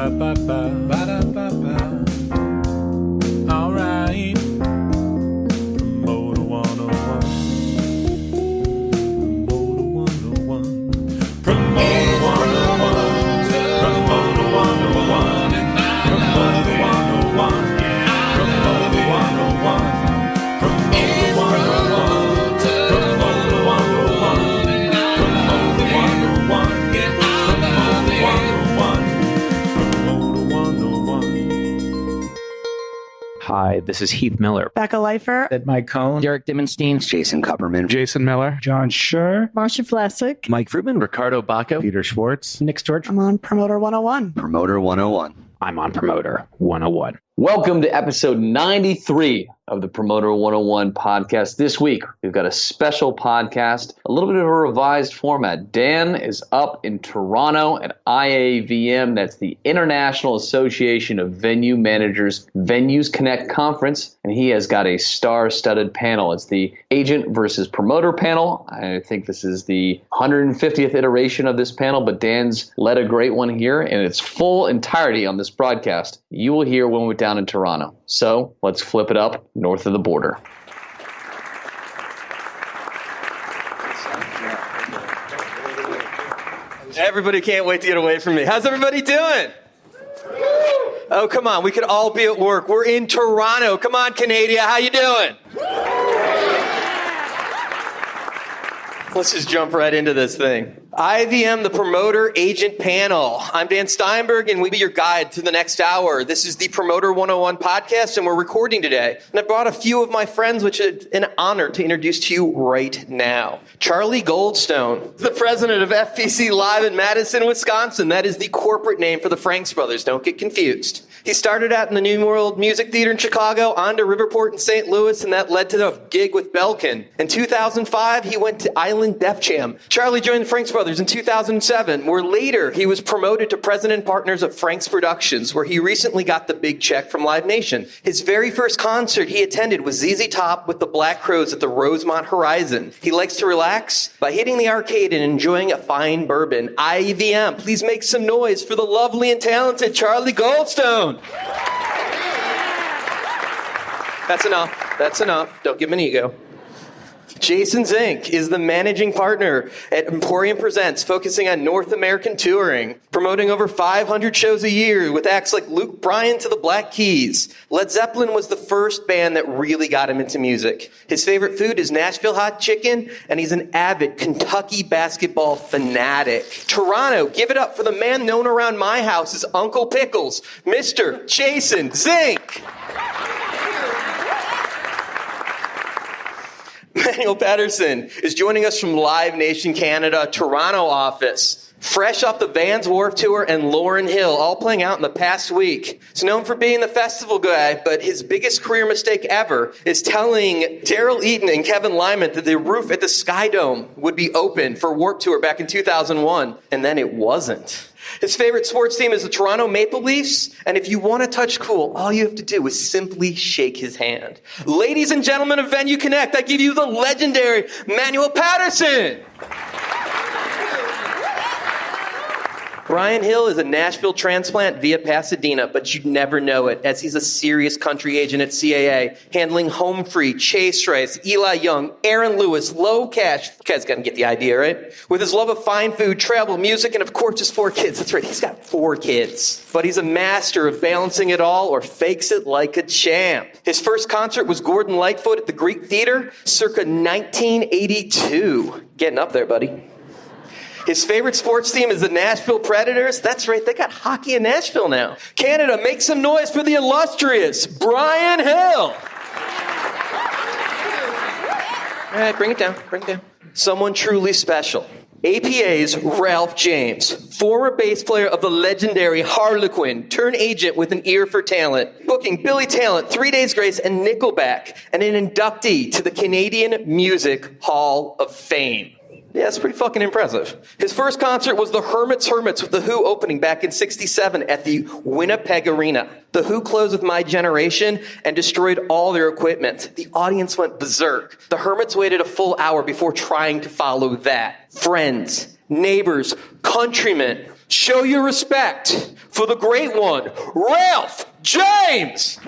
Ba-da-ba-ba-ba. Ba-da-ba-ba. All right. Promoter 101. Promoter 101. Promoter 101. Promoter 101. Promoter 101. Promoter 101. Promoter 101. Promoter 101. Promoter 101. Hi, this is Heath Miller. Becca Leifer. Ed Mike Cohn. Derek Dimmenstein. Jason Kupperman. Jason Miller. John Schur. Marcia Flessick. Mike Fruitman. Ricardo Bacco. Peter Schwartz. Nick Storch. I'm on Promoter 101. Promoter 101. I'm on Promoter 101. Welcome to episode 93 of the Promoter 101 podcast. This week, we've got a special podcast, a little bit of a revised format. Dan is up in Toronto at IAVM. That's the International Association of Venue Managers Venues Connect Conference, and he has got a star-studded panel. It's the agent versus promoter panel. I think this is the 150th iteration of this panel, but Dan's led a great one here, and its full entirety on this broadcast you will hear when we're down in Toronto. So let's flip it up north of the border. Everybody can't wait to get away from me. How's everybody doing? Oh, come on. We could all be at work. We're in Toronto. Come on, Canada. How you doing? Let's just jump right into this thing. IAVM, the Promoter Agent Panel. I'm Dan Steinberg, and we'll be your guide through the next hour. This is the Promoter 101 podcast, and we're recording today. And I brought a few of my friends, which is an honor to introduce to you right now. Charlie Goldstone, the president of FPC Live in Madison, Wisconsin. That is the corporate name for the Franks Brothers. Don't get confused. He started out in the New World Music Theater in Chicago, on to Riverport in St. Louis, and that led to the gig with Belkin. In 2005, he went to Island Def Jam. Charlie joined the Franks Brothers in 2007, where later he was promoted to president partners of Franks Productions, where he recently got the big check from Live Nation. His very first concert he attended was ZZ Top with the Black Crowes at the Rosemont Horizon. He likes to relax by hitting the arcade and enjoying a fine bourbon. IAVM, please make some noise for the lovely and talented Charlie Goldstone. That's enough. That's enough. Don't give him an ego. Jason Zink is the managing partner at Emporium Presents, focusing on North American touring, promoting over 500 shows a year with acts like Luke Bryan to the Black Keys. Led Zeppelin was the first band that really got him into music. His favorite food is Nashville hot chicken, and he's an avid Kentucky basketball fanatic. Toronto, give it up for the man known around my house as Uncle Pickles, Mr. Jason Zink. Emmanuel Patterson is joining us from Live Nation Canada, Toronto office. Fresh off the Vans Warped Tour and Lauryn Hill, all playing out in the past week. He's known for being the festival guy, but his biggest career mistake ever is telling Daryl Eaton and Kevin Lyman that the roof at the Sky Dome would be open for Warped Tour back in 2001, and then it wasn't. His favorite sports team is the Toronto Maple Leafs, and if you want to touch cool, all you have to do is simply shake his hand. Ladies and gentlemen of Venue Connect, I give you the legendary Emmanuel Patterson. Brian Hill is a Nashville transplant via Pasadena, but you'd never know it, as he's a serious country agent at CAA, handling Home Free, Chase Rice, Eli Young, Aaron Lewis, Low Cash. You guys gotta get the idea, right? With his love of fine food, travel, music, and of course his 4 kids. That's right, he's got 4 kids. But he's a master of balancing it all, or fakes it like a champ. His first concert was Gordon Lightfoot at the Greek Theater, circa 1982. Getting up there, buddy. His favorite sports team is the Nashville Predators. That's right, they got hockey in Nashville now. Canada, make some noise for the illustrious Brian Hill. All right, bring it down, bring it down. Someone truly special. APA's Ralph James, former bass player of the legendary Harlequin, turned agent with an ear for talent, booking Billy Talent, 3 Days Grace, and Nickelback, and an inductee to the Canadian Music Hall of Fame. Yeah, it's pretty fucking impressive. His first concert was the Hermits with The Who opening back in '67 at the Winnipeg Arena. The Who closed with My Generation and destroyed all their equipment. The audience went berserk. The Hermits waited a full hour before trying to follow that. Friends, neighbors, countrymen Show your respect for the great one, Ralph James!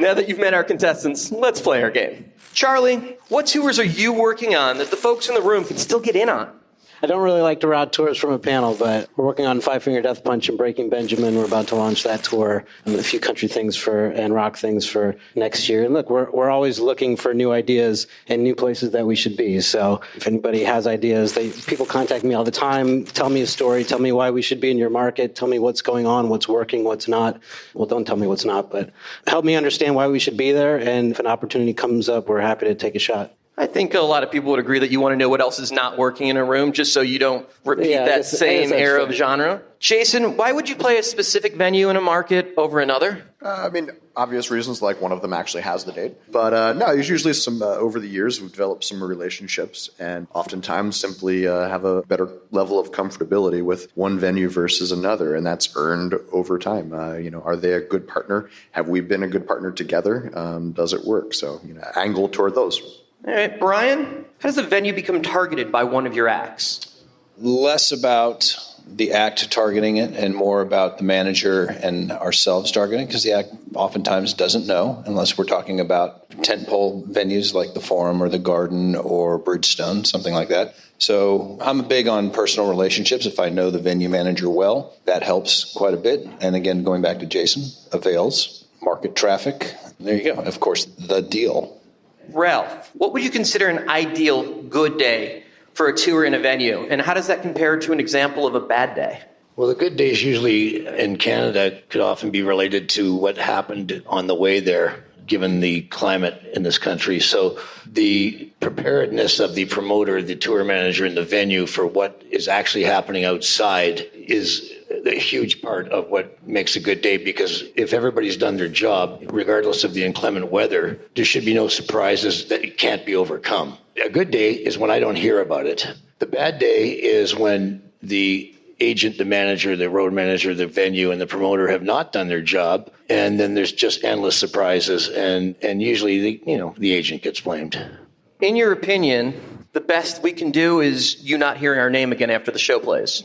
Now that you've met our contestants, let's play our game. Charlie, what tours are you working on that the folks in the room can still get in on? I don't really like to route tours from a panel, but we're working on Five Finger Death Punch and Breaking Benjamin. We're about to launch that tour, and a few country things and rock things for next year. And look, we're always looking for new ideas and new places that we should be. So if anybody has ideas, people contact me all the time. Tell me a story. Tell me why we should be in your market. Tell me what's going on, what's working, what's not. Well, don't tell me what's not, but help me understand why we should be there. And if an opportunity comes up, we're happy to take a shot. I think a lot of people would agree that you want to know what else is not working in a room just so you don't repeat that same era of genre. Jason, why would you play a specific venue in a market over another? Obvious reasons, like one of them actually has the date. But no, there's usually some, over the years, we've developed some relationships and oftentimes simply have a better level of comfortability with one venue versus another. And that's earned over time. Are they a good partner? Have we been a good partner together? Does it work? So, angle toward those. All right, Brian, how does a venue become targeted by one of your acts? Less about the act targeting it and more about the manager and ourselves targeting, because the act oftentimes doesn't know, unless we're talking about tentpole venues like the Forum or the Garden or Bridgestone, something like that. So I'm big on personal relationships. If I know the venue manager well, that helps quite a bit. And again, going back to Jason, avails, market traffic. There you go. Of course, the deal. Ralph, what would you consider an ideal good day for a tour in a venue? And how does that compare to an example of a bad day? Well, the good days usually in Canada could often be related to what happened on the way there, given the climate in this country. So the preparedness of the promoter, the tour manager, and the venue for what is actually happening outside is a huge part of what makes a good day, because if everybody's done their job, regardless of the inclement weather, there should be no surprises that it can't be overcome. A good day is when I don't hear about it. The bad day is when the agent, the manager, the road manager, the venue, and the promoter have not done their job, and then there's just endless surprises, and usually the agent gets blamed. In your opinion, the best we can do is you not hearing our name again after the show plays.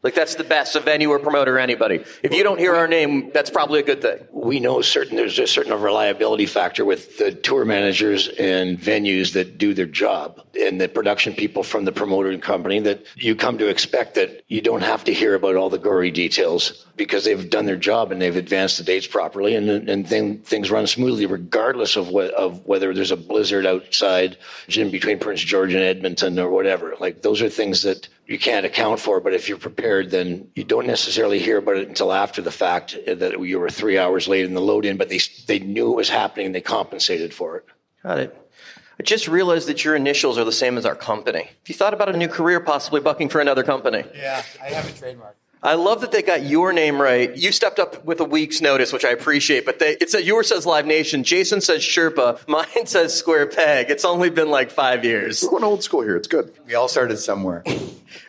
Like, that's the best, a venue or promoter or anybody. If you don't hear our name, that's probably a good thing. We know there's a certain reliability factor with the tour managers and venues that do their job, and the production people from the promoter company, that you come to expect that you don't have to hear about all the gory details because they've done their job and they've advanced the dates properly, and then things run smoothly regardless of whether there's a blizzard outside in between Prince George and Edmonton or whatever. Like, those are things that you can't account for, but if you're prepared, then you don't necessarily hear about it until after the fact that you were 3 hours late in the load-in, but they knew it was happening and they compensated for it. Got it. I just realized that your initials are the same as our company. Have you thought about a new career possibly bucking for another company? Yeah, I have a trademark. I love that they got your name right. You stepped up with a week's notice, which I appreciate, but yours says Live Nation. Jason says Sherpa. Mine says Square Peg. It's only been like 5 years. We're going old school here. It's good. We all started somewhere.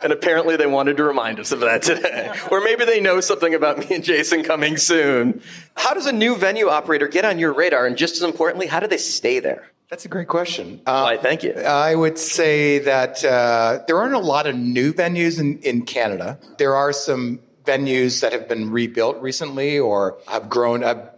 And apparently they wanted to remind us of that today. Or maybe they know something about me and Jason coming soon. How does a new venue operator get on your radar? And just as importantly, how do they stay there? That's a great question. Why, thank you. I would say that there aren't a lot of new venues in Canada. There are some venues that have been rebuilt recently or have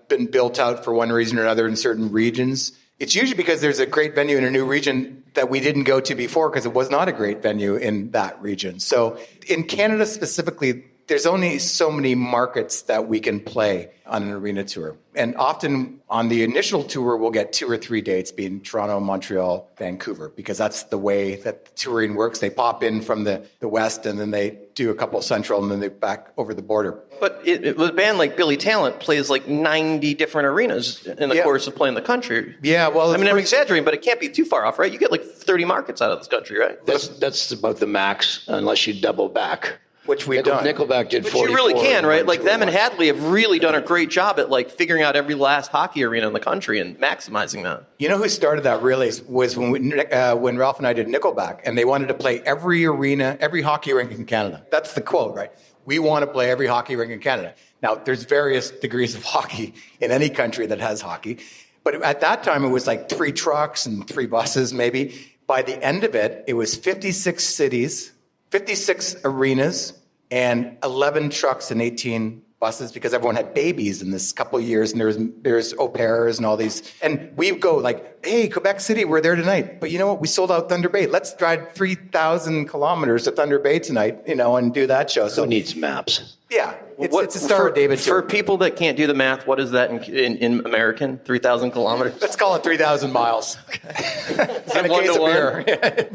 been built out for one reason or another in certain regions. It's usually because there's a great venue in a new region that we didn't go to before because it was not a great venue in that region. So in Canada specifically, there's only so many markets that we can play on an arena tour. And often on the initial tour, we'll get 2 or 3 dates, being Toronto, Montreal, Vancouver, because that's the way that the touring works. They pop in from the west, and then they do a couple central, and then they back over the border. But with a band like Billy Talent plays like 90 different arenas in the course of playing the country. Yeah, well, I'm exaggerating, but it can't be too far off, right? You get like 30 markets out of this country, right? That's about the max, unless you double back. Which we've done. Nickelback did 44. But you really can, right? Like them and Hadley have really done a great job at like figuring out every last hockey arena in the country and maximizing that. You know who started that really was when Ralph and I did Nickelback, and they wanted to play every arena, every hockey rink in Canada. That's the quote, right? We want to play every hockey rink in Canada. Now, there's various degrees of hockey in any country that has hockey. But at that time, it was like 3 trucks and 3 buses maybe. By the end of it, it was 56 cities, 56 arenas, and 11 trucks and 18 buses because everyone had babies in this couple of years, and there's au pairs and all these. And we go like, hey, Quebec City, we're there tonight. But you know what? We sold out Thunder Bay. Let's drive 3,000 kilometers to Thunder Bay tonight, and do that show. So Who needs maps? yeah, it's a Star of David show. For people that can't do the math, what is that in American? 3,000 kilometers? Let's call it 3,000 miles. And a case of beer.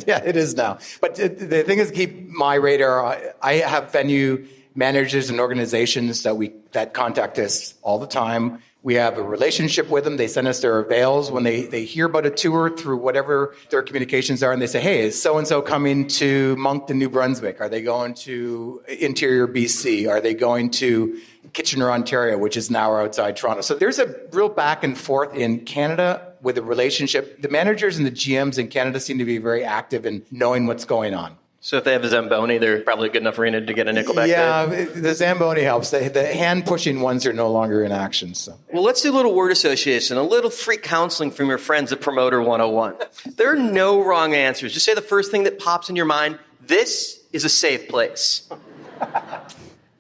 Yeah, it is now. But the thing is, keep my radar. I have venue managers and organizations that contact us all the time. We have a relationship with them. They send us their avails when they hear about a tour through whatever their communications are, and they say, hey, is so-and-so coming to Moncton, New Brunswick? Are they going to Interior BC? Are they going to Kitchener, Ontario, which is an hour outside Toronto? So there's a real back and forth in Canada with a relationship. The managers and the GMs in Canada seem to be very active in knowing what's going on. So if they have a Zamboni, they're probably a good enough arena to get a Nickelback Yeah, there. the Zamboni helps. The hand-pushing ones are no longer in action. So. Well, let's do a little word association, a little free counseling from your friends at Promoter 101. There are no wrong answers. Just say the first thing that pops in your mind. This is a safe place.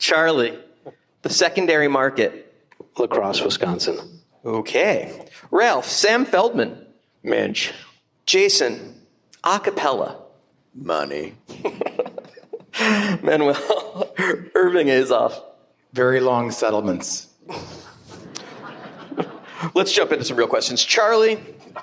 Charlie, the secondary market. La Crosse, Wisconsin. Okay. Ralph, Sam Feldman. Minch. Jason, acapella. Money. Emmanuel, Irving Azoff. Very long settlements. Let's jump into some real questions. Charlie,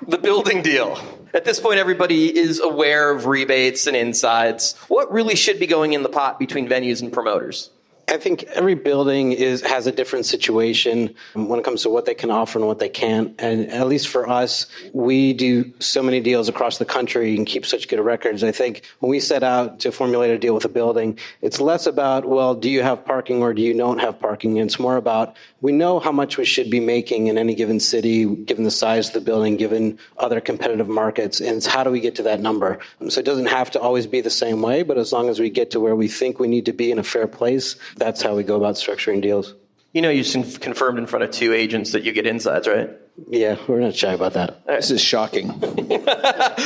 the building deal. At this point, everybody is aware of rebates and insides. What really should be going in the pot between venues and promoters? I think every building has a different situation when it comes to what they can offer and what they can't. And at least for us, we do so many deals across the country and keep such good records. I think when we set out to formulate a deal with a building, it's less about, well, do you have parking or do you don't have parking? And it's more about, we know how much we should be making in any given city, given the size of the building, given other competitive markets. And it's how do we get to that number? So it doesn't have to always be the same way, but as long as we get to where we think we need to be in a fair place, that's how we go about structuring deals. You know, you confirmed in front of two agents that you get insides, right? Yeah, we're not shy about that. This is shocking.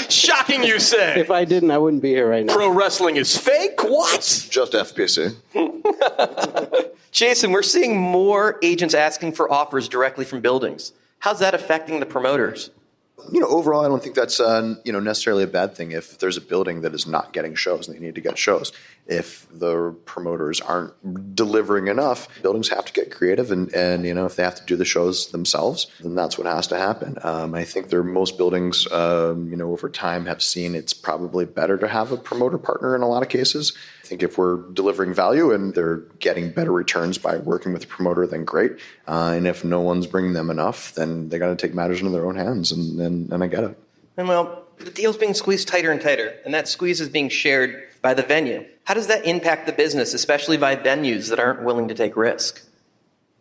Shocking, you say? If I didn't, I wouldn't be here right now. Pro wrestling is fake? What? Just FPC. Jason, we're seeing more agents asking for offers directly from buildings. How's that affecting the promoters? Overall, I don't think that's necessarily a bad thing if there's a building that is not getting shows and they need to get shows. If the promoters aren't delivering enough, buildings have to get creative and if they have to do the shows themselves, then that's what has to happen. I think most buildings, over time have seen it's probably better to have a promoter partner in a lot of cases. I think if we're delivering value and they're getting better returns by working with the promoter, then great. And if no one's bringing them enough, then they got to take matters into their own hands, and I get it. And well, the deal's being squeezed tighter and tighter, and that squeeze is being shared by the venue. How does that impact the business, especially by venues that aren't willing to take risk?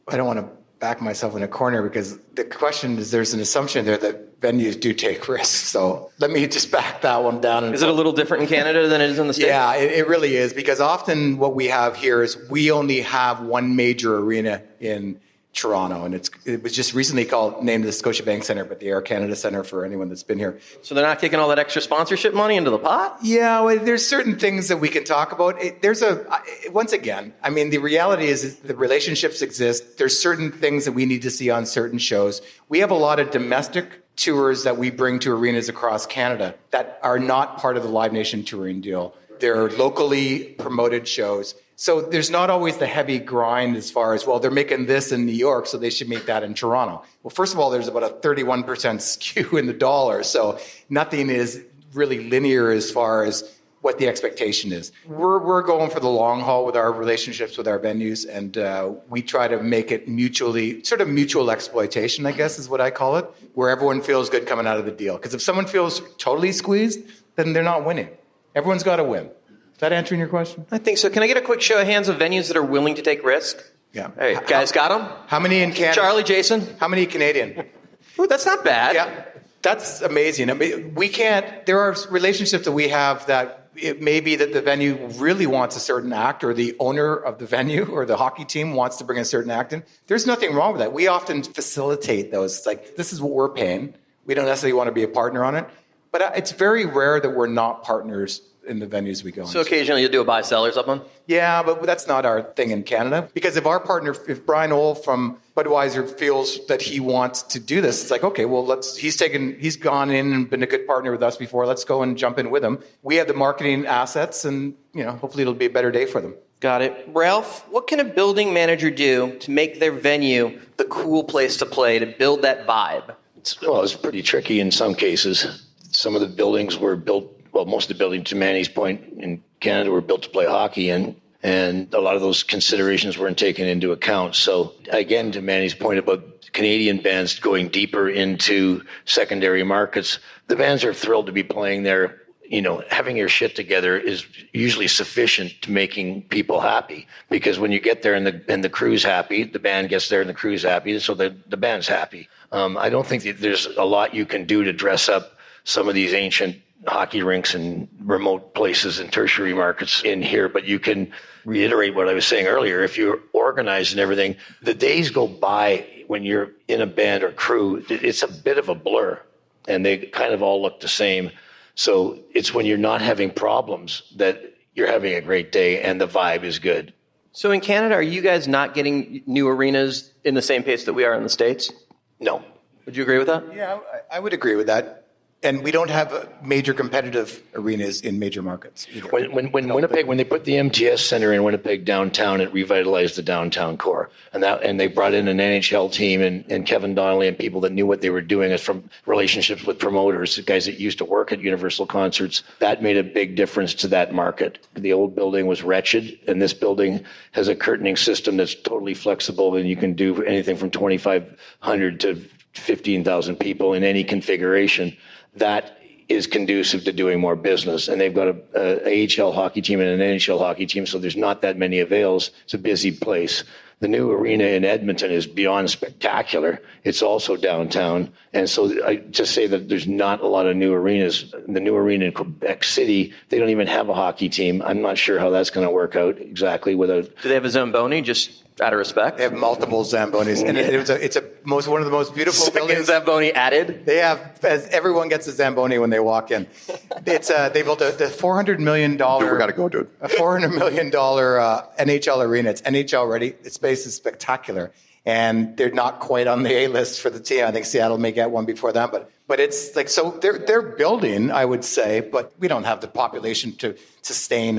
I don't want to back myself in a corner because the question is there's an assumption there that venues do take risks. So let me just back that one down. Is it a little different in Canada than it is in the States? Yeah, it really is, because often what we have here is we only have one major arena in Toronto, and it was just recently named the Scotiabank Centre, but the Air Canada Centre for anyone that's been here. So they're not kicking all that extra sponsorship money into the pot? Yeah, well, there's certain things that we can talk about. Once again, I mean, the reality is the relationships exist. There's certain things that we need to see on certain shows. We have a lot of domestic tours that we bring to arenas across Canada that are not part of the Live Nation touring deal. They're locally promoted shows. So there's not always the heavy grind as far as, well, they're making this in New York, so they should make that in Toronto. Well, first of all, there's about a 31% skew in the dollar, so nothing is really linear as far as what the expectation is. We're going for the long haul with our relationships with our venues, and we try to make it mutual exploitation, I guess is what I call it, where everyone feels good coming out of the deal. Because if someone feels totally squeezed, then they're not winning. Everyone's got to win. Is that answering your question? I think so. Can I get a quick show of hands of venues that are willing to take risk? Yeah. Hey, guys, got them? How many in Canada? Charlie, Jason? How many Canadian? Ooh, that's not bad. Yeah, that's amazing. I mean, there are relationships that we have that it may be that the venue really wants a certain act, or the owner of the venue or the hockey team wants to bring a certain act in. There's nothing wrong with that. We often facilitate those. It's like, this is what we're paying. We don't necessarily want to be a partner on it. But it's very rare that we're not partners in the venues we go So into. occasionally you'll do a buy-sell or something? Yeah, but that's not our thing in Canada. Because if our partner, if Brian Ohl from Budweiser feels that he wants to do this, it's like, okay, well, he's gone in and been a good partner with us before. Let's go and jump in with him. We have the marketing assets, and hopefully it'll be a better day for them. Got it. Ralph, what can a building manager do to make their venue the cool place to play, to build that vibe? It's pretty tricky in some cases. Some of the buildings were built, most of the buildings, to Manny's point, in Canada were built to play hockey in, and a lot of those considerations weren't taken into account. So again, to Manny's point about Canadian bands going deeper into secondary markets, the bands are thrilled to be playing there. Having your shit together is usually sufficient to making people happy, because when you get there and the crew's happy, the band gets there and the crew's happy, so the band's happy. I don't think that there's a lot you can do to dress up some of these ancient hockey rinks and remote places and tertiary markets in here, but you can reiterate what I was saying earlier. If you're organized and everything, the days go by when you're in a band or crew, it's a bit of a blur, and they kind of all look the same. So it's when you're not having problems that you're having a great day and the vibe is good. So in Canada, are you guys not getting new arenas in the same pace that we are in the States? No. Would you agree with that? Yeah, I would agree with that. And we don't have major competitive arenas in major markets either. When Winnipeg, when they put the MTS Center in Winnipeg downtown, it revitalized the downtown core, and they brought in an NHL team and Kevin Donnelly and people that knew what they were doing, as from relationships with promoters, guys that used to work at Universal Concerts. That made a big difference to that market. The old building was wretched, and this building has a curtaining system that's totally flexible, and you can do anything from 2,500 to 15,000 people in any configuration. That is conducive to doing more business. And they've got a AHL hockey team and an NHL hockey team, so there's not that many avails. It's a busy place. The new arena in Edmonton is beyond spectacular. It's also downtown. And so to say that there's not a lot of new arenas, the new arena in Quebec City, they don't even have a hockey team. I'm not sure how that's going to work out exactly. Do they have a Zamboni, just out of respect? They have multiple Zambonis. And it's one of the most beautiful buildings. Zamboni added? They have, as everyone gets a Zamboni when they walk in. They built a $400 million. We got to go, dude. A $400 million NHL arena. It's NHL ready. Its space is spectacular. And they're not quite on the A list for the team. I think Seattle may get one before that, but it's like, so they're building, I would say, but we don't have the population to sustain,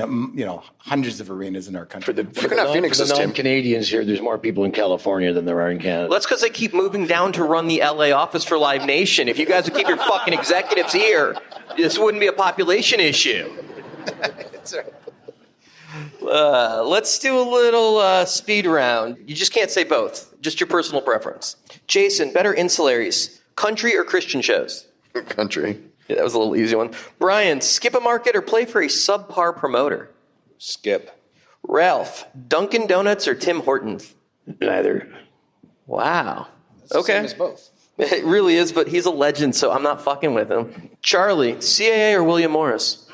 hundreds of arenas in our country. For the non-Canadians here, there's more people in California than there are in Canada. Well, that's because they keep moving down to run the LA office for Live Nation. If you guys would keep your fucking executives here, this wouldn't be a population issue. That's right. Let's do a little speed round. You just can't say both. Just your personal preference. Jason, better ancillaries, country or Christian shows? Country. Yeah, that was a little easy one. Brian, skip a market or play for a subpar promoter? Skip. Ralph, Dunkin' Donuts or Tim Hortons? Neither. Wow. It's the Okay. same as both. It really is, but he's a legend, so I'm not fucking with him. Charlie, CAA or William Morris?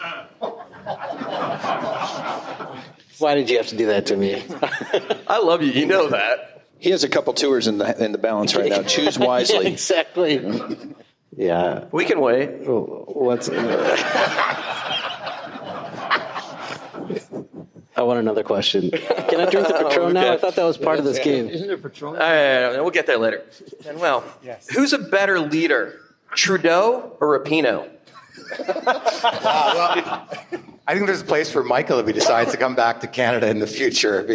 Why did you have to do that to me? I love you. You know that. He has a couple tours in the balance right now. Choose wisely. Exactly. Yeah. We can wait. What's... I want another question. Can I drink the Patron now? I thought that was part of this game. Isn't there Patron? All right, we'll get there later. Manuel, who's a better leader, Trudeau or Rapinoe? I think there's a place for Michael if he decides to come back to Canada in the future.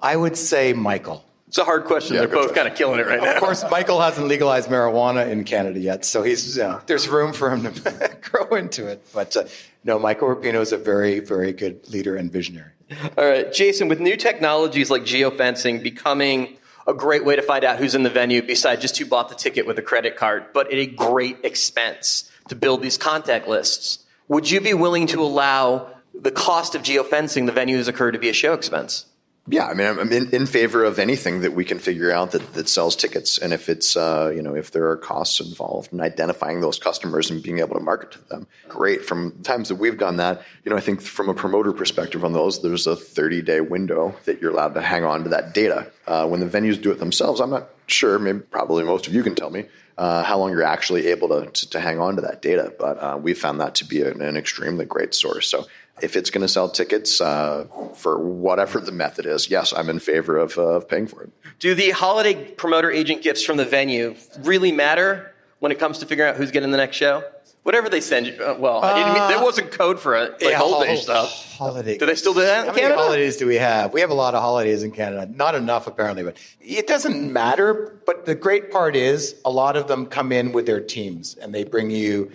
I would say Michael. It's a hard question. They're both kind of killing it right now. Of course, Michael hasn't legalized marijuana in Canada yet, so there's room for him to grow into it. But no, Michael Rapinoe is a very, very good leader and visionary. All right, Jason, with new technologies like geofencing becoming a great way to find out who's in the venue besides just who bought the ticket with a credit card, but at a great expense to build these contact lists, would you be willing to allow the cost of geofencing the venues occur to be a show expense? Yeah, I mean, I'm in favor of anything that we can figure out that sells tickets. And if it's, if there are costs involved in identifying those customers and being able to market to them, great. From times that we've done that, I think from a promoter perspective on those, there's a 30-day window that you're allowed to hang on to that data. When the venues do it themselves, I'm not sure, maybe probably most of you can tell me how long you're actually able to hang on to that data. But we found that to be an extremely great source. So if it's going to sell tickets for whatever the method is, yes, I'm in favor of paying for it. Do the holiday promoter agent gifts from the venue really matter when it comes to figuring out who's getting the next show? Whatever they send you. There wasn't code for it, like old age stuff. Holiday. Do they still do that in How many Canada? holidays do we have? We have a lot of holidays in Canada. Not enough, apparently, but it doesn't matter. But the great part is a lot of them come in with their teams, and they bring you,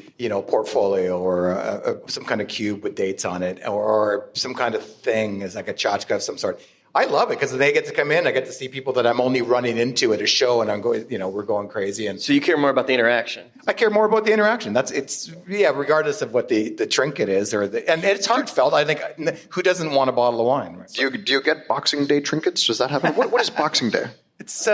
portfolio or some kind of cube with dates on it, or some kind of thing as like a tchotchke of some sort. I love it because they get to come in. I get to see people that I'm only running into at a show, and I'm going, we're going crazy. And So you care more about the interaction? I care more about the interaction. Regardless of what the trinket is, and it's heartfelt. I think who doesn't want a bottle of wine? Right? Do you get Boxing Day trinkets? Does that happen? What is Boxing Day? It's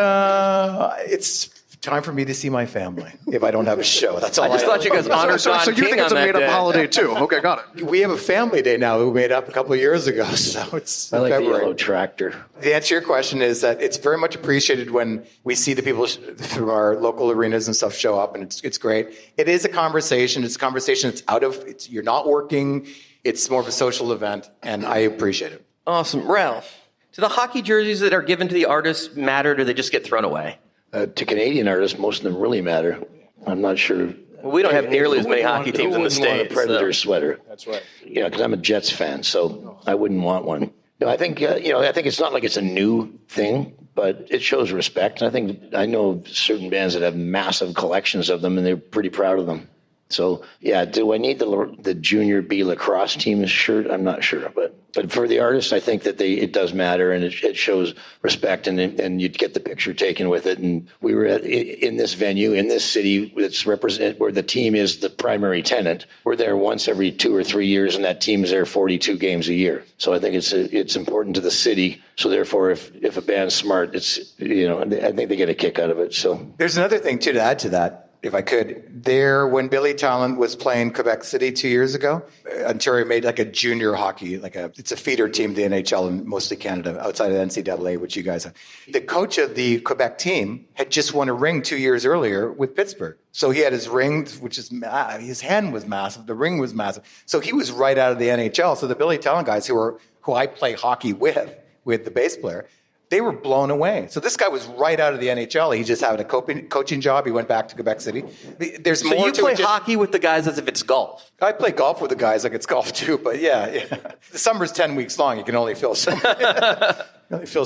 time for me to see my family if I don't have a show. That's all. I just thought you guys honored Don So you King think it's on a that made-up day. holiday too? Okay, got it. We have a family day now that we made up a couple of years ago, so it's I like February. the yellow tractor. The answer to your question is that it's very much appreciated when we see the people from our local arenas and stuff show up, and it's great. It is a conversation. It's a conversation that's you're not working. It's more of a social event, and I appreciate it. Awesome. Ralph, do the hockey jerseys that are given to the artists matter, or do they just get thrown away? To Canadian artists, most of them really matter. I'm not sure. Well, we don't have nearly as many hockey teams in the States. A Predator so. sweater. That's right. Yeah, because I'm a Jets fan, so I wouldn't want one. No, I think I think it's not like it's a new thing, but it shows respect. I know certain bands that have massive collections of them, and they're pretty proud of them. So yeah, do I need the junior B lacrosse team shirt? I'm not sure, but for the artists, I think that it does matter, and it shows respect, and you'd get the picture taken with it. And we were in this venue in this city that's where the team is the primary tenant. We're there once every 2 or 3 years, and that team's there 42 games a year. So I think it's important to the city. So therefore, if a band's smart, I think they get a kick out of it. So There's another thing too to add to that. If I could, when Billy Talent was playing Quebec City 2 years ago, Ontario made like a junior hockey, it's a feeder team to the NHL and mostly Canada, outside of the NCAA, which you guys have. The coach of the Quebec team had just won a ring 2 years earlier with Pittsburgh. So he had his ring, his hand was massive, the ring was massive. So he was right out of the NHL. So the Billy Talent guys who I play hockey with the bass player, they were blown away. So this guy was right out of the NHL. He just had a coaching job. He went back to Quebec City. There's more to it. So you play hockey with the guys as if it's golf? I play golf with the guys like it's golf too, but yeah. The summer's 10 weeks long. You can only fill so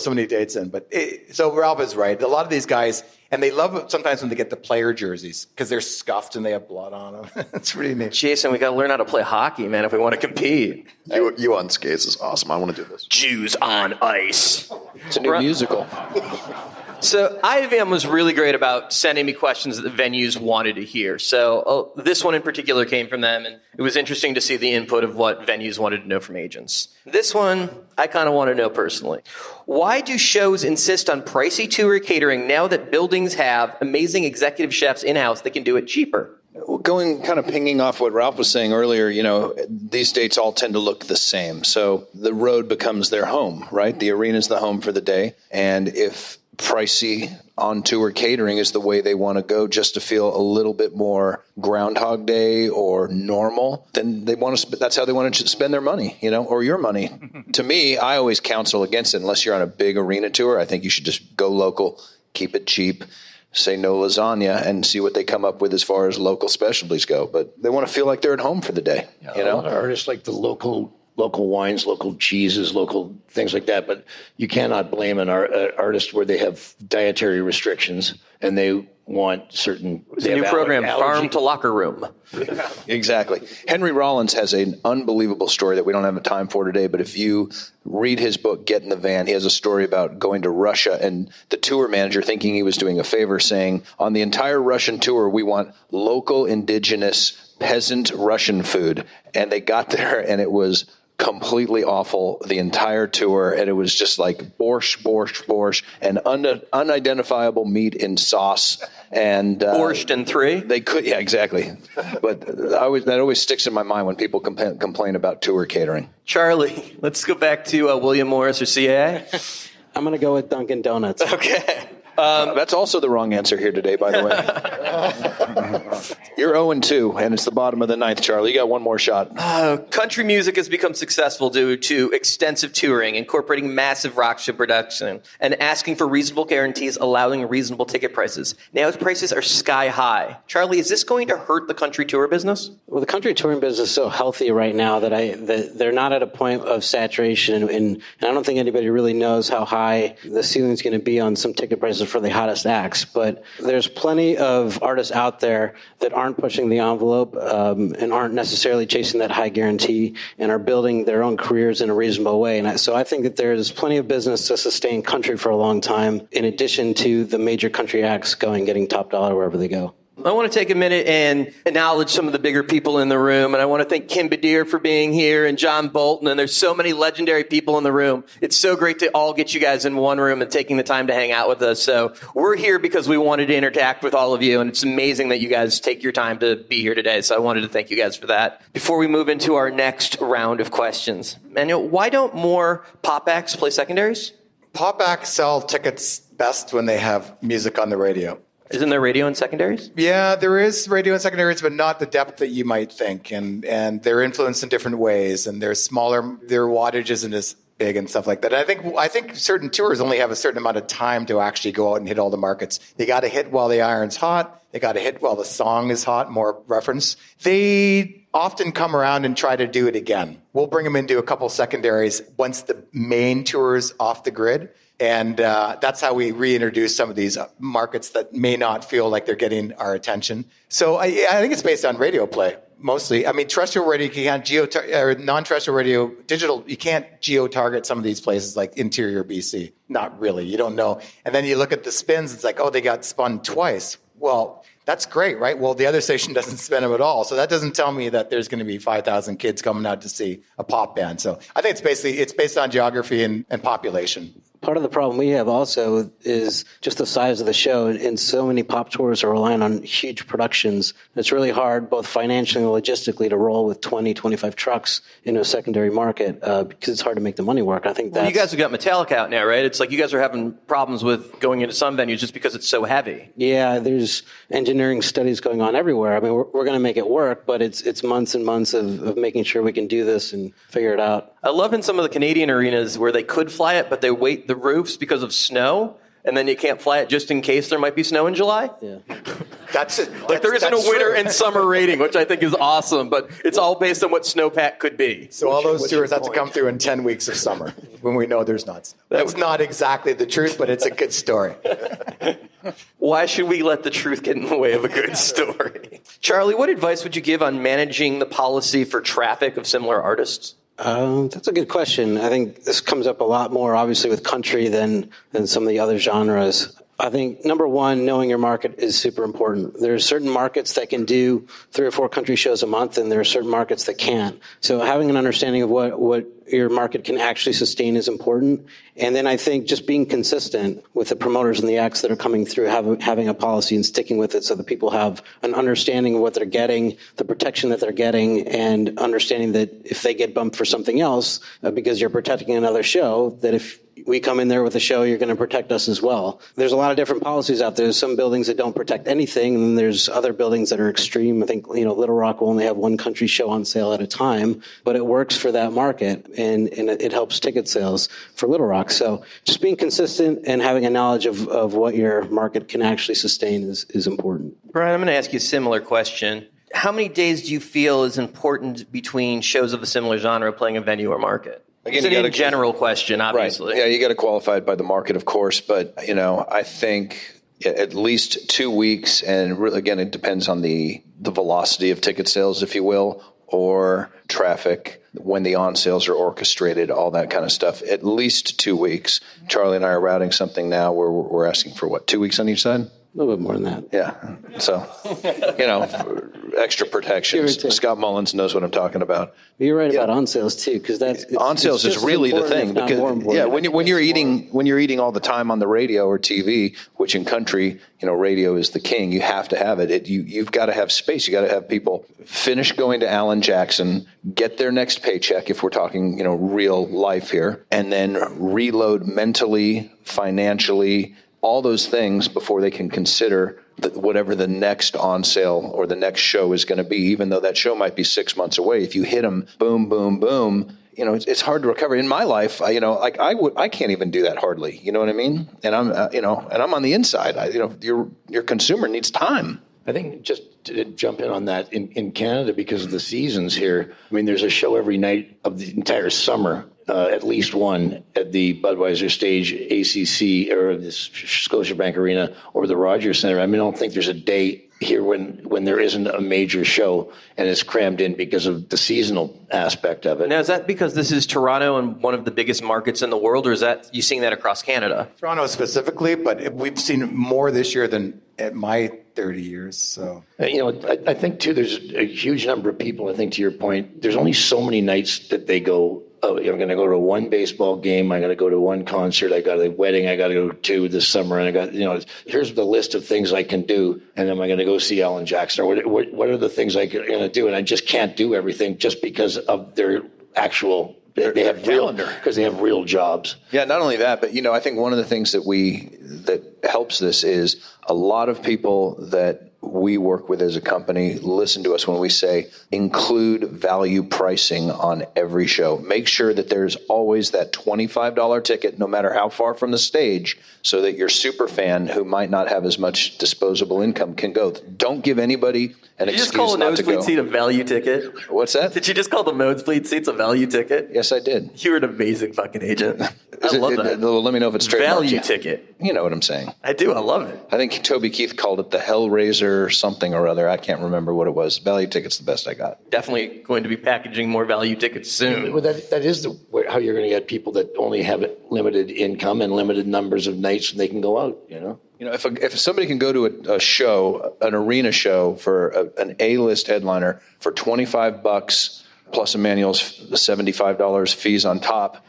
many dates in. But so Ralph is right. A lot of these guys, and they love it sometimes when they get the player jerseys because they're scuffed and they have blood on them. It's really neat. Jason, we got to learn how to play hockey, man, if we want to compete. You on skates is awesome. I want to do this. Jews on ice. It's a new musical. So IAVM was really great about sending me questions that the venues wanted to hear. So this one in particular came from them, and it was interesting to see the input of what venues wanted to know from agents. This one, I kind of want to know personally. Why do shows insist on pricey tour catering now that buildings have amazing executive chefs in-house that can do it cheaper? Pinging off what Ralph was saying earlier, these dates all tend to look the same. So the road becomes their home, right? The arena's the home for the day. And if pricey on-tour catering is the way they want to go just to feel a little bit more Groundhog Day or normal, then that's how they want to spend their money, or your money. To me, I always counsel against it unless you're on a big arena tour. I think you should just go local, keep it cheap, say no lasagna, and see what they come up with as far as local specialties go. But they want to feel like they're at home for the day. A lot of artists like the local wines, local cheeses, local things like that. But you cannot blame an artist where they have dietary restrictions and they want certain. It's a new program, Farm to Locker Room. Exactly. Henry Rollins has an unbelievable story that we don't have the time for today, but if you read his book, Get in the Van, he has a story about going to Russia and the tour manager thinking he was doing a favor, saying, on the entire Russian tour, we want local, indigenous, peasant Russian food. And they got there and it was completely awful the entire tour, and it was just like borscht, and unidentifiable meat in sauce. And Borscht and 3? They could, yeah, exactly. But that always sticks in my mind when people complain about tour catering. Charlie, let's go back to William Morris or CAA. I'm going to go with Dunkin' Donuts. Okay. That's also the wrong answer here today, by the way. You're 0-2, and it's the bottom of the ninth, Charlie. You got one more shot. Country music has become successful due to extensive touring, incorporating massive rock show production, and asking for reasonable guarantees, allowing reasonable ticket prices. Now its prices are sky high. Charlie, is this going to hurt the country tour business? Well, the country touring business is so healthy right now that they're not at a point of saturation, and I don't think anybody really knows how high the ceiling's going to be on some ticket prices for the hottest acts. But there's plenty of artists out there that aren't pushing the envelope and aren't necessarily chasing that high guarantee and are building their own careers in a reasonable way. And so I think that there's plenty of business to sustain country for a long time, in addition to the major country acts getting top dollar wherever they go. I want to take a minute and acknowledge some of the bigger people in the room. And I want to thank Kim Badir for being here and John Bolton. And there's so many legendary people in the room. It's so great to all get you guys in one room and taking the time to hang out with us. So we're here because we wanted to interact with all of you. And it's amazing that you guys take your time to be here today. So I wanted to thank you guys for that. Before we move into our next round of questions, Emmanuel, why don't more pop acts play secondaries? Pop acts sell tickets best when they have music on the radio. Isn't there radio in secondaries? Yeah, there is radio in secondaries, but not the depth that you might think. And they're influenced in different ways, and they're smaller, their wattage isn't as big and stuff like that. I think certain tours only have a certain amount of time to actually go out and hit all the markets. They got to hit while the iron's hot. They got to hit while the song is hot, more reference. They often come around and try to do it again. We'll bring them into a couple secondaries once the main tour is off the grid. And that's how we reintroduce some of these markets that may not feel like they're getting our attention. So I think it's based on radio play, mostly. I mean, terrestrial radio, you can't or non-terrestrial radio, digital, you can't geo-target some of these places like interior BC. Not really. You don't know. And then you look at the spins, it's like, oh, they got spun twice. Well, that's great, right? Well, the other station doesn't spin them at all. So that doesn't tell me that there's going to be 5,000 kids coming out to see a pop band. So I think it's based on geography and population. Part of the problem we have also is just the size of the show, and so many pop tours are relying on huge productions. It's really hard, both financially and logistically, to roll with 20, 25 trucks into a secondary market because it's hard to make the money work. I think you guys have got Metallica out now, right? It's like you guys are having problems with going into some venues just because it's so heavy. Yeah, there's engineering studies going on everywhere. I mean, we're going to make it work, but it's months and months of making sure we can do this and figure it out. I love in some of the Canadian arenas where they could fly it, but they wait the roofs because of snow, and then you can't fly it just in case there might be snow in July. Yeah. That's it. Like there isn't a winter and summer rating, which I think is awesome, but it's all based on what snowpack could be. So all those tours have to come through in 10 weeks of summer when we know there's not. That's not exactly the truth, but it's a good story. Why should we let the truth get in the way of a good story? Charlie, what advice would you give on managing the policy for traffic of similar artists? That's a good question. I think this comes up a lot more, obviously, with country than some of the other genres. I think, number one, knowing your market is super important. There are certain markets that can do 3 or 4 country shows a month, and there are certain markets that can't. So having an understanding of what your market can actually sustain is important. And then I think just being consistent with the promoters and the acts that are coming through, having a policy and sticking with it so that people have an understanding of what they're getting, the protection that they're getting, and understanding that if they get bumped for something else, because you're protecting another show, that if we come in there with a show, you're going to protect us as well. There's a lot of different policies out there. There's some buildings that don't protect anything, and there's other buildings that are extreme. I think, Little Rock will only have 1 country show on sale at a time, but it works for that market, and it helps ticket sales for Little Rock. So just being consistent and having a knowledge of what your market can actually sustain is important. Brian, I'm going to ask you a similar question. How many days do you feel is important between shows of a similar genre playing a venue or market? Again, it's a general question, obviously. Right. Yeah, you got to qualify it by the market, of course. But, I think at least 2 weeks. And really, again, it depends on the velocity of ticket sales, if you will, or traffic, when the on sales are orchestrated, all that kind of stuff. At least 2 weeks. Charlie and I are routing something now where we're asking for 2 weeks on each side? A little bit more than that. Yeah. So, extra protections. Scott Mullins knows what I'm talking about. You're right about on sales too, because on sales is really the thing. Because, when you're eating all the time on the radio or TV, which in country, radio is the king. You have to have it. You've got to have space. You got to have people finish going to Alan Jackson, get their next paycheck if we're talking, real life here, and then reload mentally, financially, all those things before they can consider whatever the next on sale or the next show is going to be, even though that show might be 6 months away. If you hit them, boom, boom, boom, it's hard to recover. In my life, I can't even do that hardly. You know what I mean? And I'm on the inside. Your consumer needs time. I think just to jump in on that, in Canada, because of the seasons here, I mean, there's a show every night of the entire summer, at least one at the Budweiser Stage, ACC, or the Scotiabank Arena, or the Rogers Center. I mean, I don't think there's a day here when there isn't a major show and it's crammed in because of the seasonal aspect of it. Now, is that because this is Toronto and one of the biggest markets in the world, or is that you seeing that across Canada? Toronto specifically, but we've seen more this year than at my 30 years. So, I think too, there's a huge number of people. I think to your point, there's only so many nights that they go, oh, I'm going to go to one baseball game. I'm going to go to one concert. I got a wedding I got to go to this summer. And I got, here's the list of things I can do. And am I going to go see Alan Jackson? Or what are the things I'm going to do? And I just can't do everything just because of their actual, they have calendar, because they have real jobs. Yeah, not only that, but, I think one of the things that helps this is a lot of people that we work with as a company listen to us when we say include value pricing on every show. Make sure that there's always that $25 ticket, no matter how far from the stage, so that your super fan who might not have as much disposable income can go. Don't give anybody an excuse not to go. Did you just call a nosebleed seat a value ticket? What's that? Did you just call the nosebleed seats a value ticket? Yes, I did. You're an amazing fucking agent. I love that. Let me know if it's trademarked. Value ticket. You know what I'm saying. I do. I love it. I think Toby Keith called it the Hellraiser something or other. I can't remember what it was. Value ticket's the best I got. Definitely going to be packaging more value tickets soon. Well, that is how you're going to get people that only have limited income and limited numbers of nights and they can go out, if somebody can go to a show, an arena show for an A-list headliner for $25 plus Emmanuel's $75 fees on top.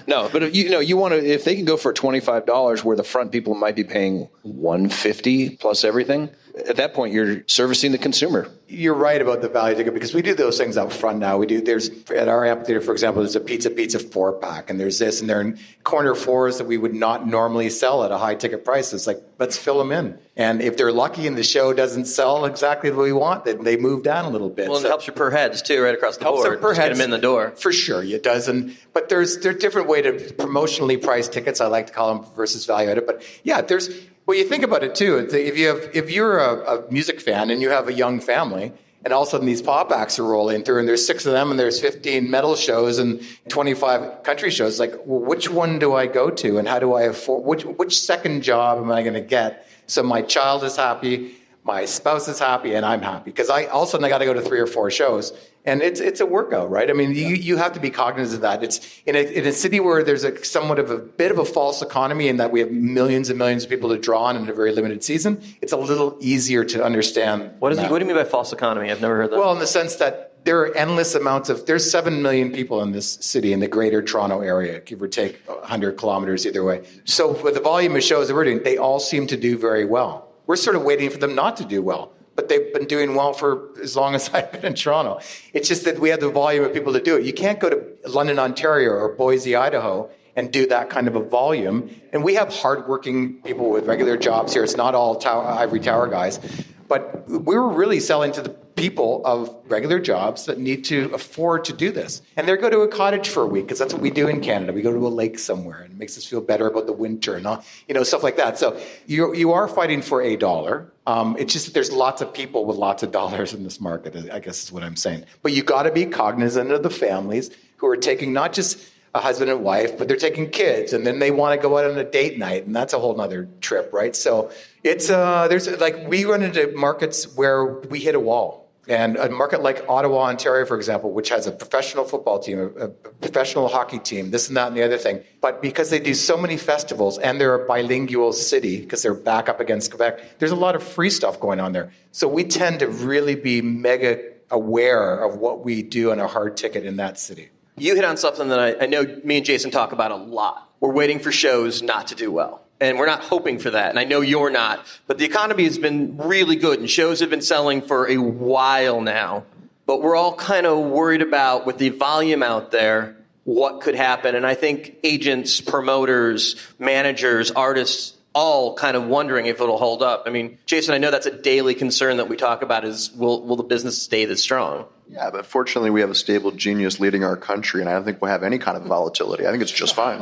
No, but you want to, if they can go for $25 where the front people might be paying $150 plus everything, at that point you're servicing the consumer. You're right about the value ticket because we do those things up front now. There's at our amphitheater, for example, there's a pizza 4-pack, and there's this, and they're in corner fours that we would not normally sell at a high ticket price. It's like, let's fill them in. And if they're lucky and the show doesn't sell exactly the way we want, then they move down a little bit. Well, and it helps your per heads too, right across the board. Per get them in the door. For sure, it does. But there's different way to promotionally priced tickets, I like to call them, versus value added. But yeah, well, you think about it too. If you're a music fan and you have a young family, and all of a sudden these pop acts are rolling through, and there's 6 of them, and there's 15 metal shows and 25 country shows. Like, well, which one do I go to, and how do I afford? Which second job am I going to get so my child is happy, my spouse is happy, and I'm happy? Because all of a sudden I got to go to 3 or 4 shows. And it's a workout, right? I mean, you have to be cognizant of that. It's in a city where there's somewhat of a bit of a false economy in that we have millions and millions of people to draw on in a very limited season. It's a little easier to understand. What do you mean by false economy? I've never heard that. Well, in the sense that there are endless amounts there's 7 million people in this city, in the greater Toronto area, give or take 100 kilometers either way. So with the volume of shows that we're doing, they all seem to do very well. We're sort of waiting for them not to do well. But they've been doing well for as long as I've been in Toronto. It's just that we have the volume of people to do it. You can't go to London, Ontario or Boise, Idaho and do that kind of a volume. And we have hardworking people with regular jobs here. It's not all ivory tower guys. But we're really selling to the people of regular jobs that need to afford to do this. And they go to a cottage for a week, because that's what we do in Canada. We go to a lake somewhere, and it makes us feel better about the winter and all, stuff like that. So you are fighting for a dollar. It's just that there's lots of people with lots of dollars in this market, I guess is what I'm saying. But you got to be cognizant of the families who are taking not just a husband and wife, but they're taking kids, and then they want to go out on a date night, and that's a whole nother trip, right? So it's we run into markets where we hit a wall. And a market like Ottawa, Ontario, for example, which has a professional football team, a professional hockey team, this and that and the other thing. But because they do so many festivals and they're a bilingual city, because they're back up against Quebec, there's a lot of free stuff going on there. So we tend to really be mega aware of what we do on a hard ticket in that city. You hit on something that I know me and Jason talk about a lot. We're waiting for shows not to do well. And we're not hoping for that. And I know you're not. But the economy has been really good, and shows have been selling for a while now. But we're all kind of worried about, with the volume out there, what could happen. And I think agents, promoters, managers, artists, all kind of wondering if it'll hold up. I mean, Jason, I know that's a daily concern that we talk about is will the business stay this strong? Yeah, but fortunately we have a stable genius leading our country, and I don't think we'll have any kind of volatility. I think it's just fine.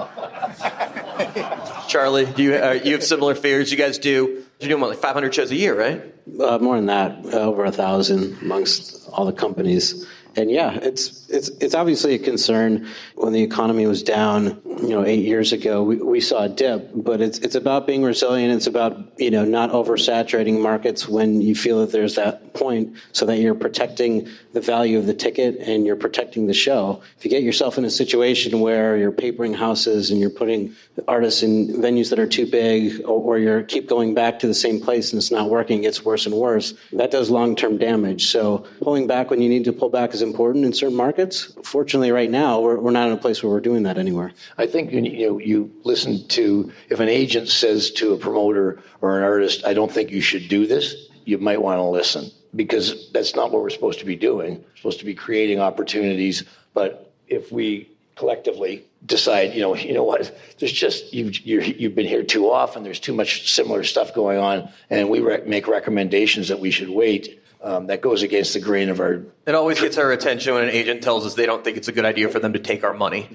Charlie, do you have similar fears? You guys do? You're doing like 500 shows a year, right? More than that, over 1,000 amongst all the companies. And yeah, it's obviously a concern. When the economy was down, 8 years ago, we saw a dip. But it's about being resilient. It's about not oversaturating markets when you feel that there's that point, so that you're protecting the value of the ticket and you're protecting the show. If you get yourself in a situation where you're papering houses and you're putting artists in venues that are too big, or you keep going back to the same place and it's not working, it gets worse and worse. That does long-term damage. So pulling back when you need to pull back is important in certain markets. Fortunately, right now, we're not in a place where we're doing that anywhere. I think you listen to, if an agent says to a promoter or an artist, I don't think you should do this, you might want to listen, because that's not what we're supposed to be doing. We're supposed to be creating opportunities. But if we collectively decide, you know what, there's just, you've been here too often, there's too much similar stuff going on, and we make recommendations that we should wait, that goes against the grain of our... It always gets our attention when an agent tells us they don't think it's a good idea for them to take our money.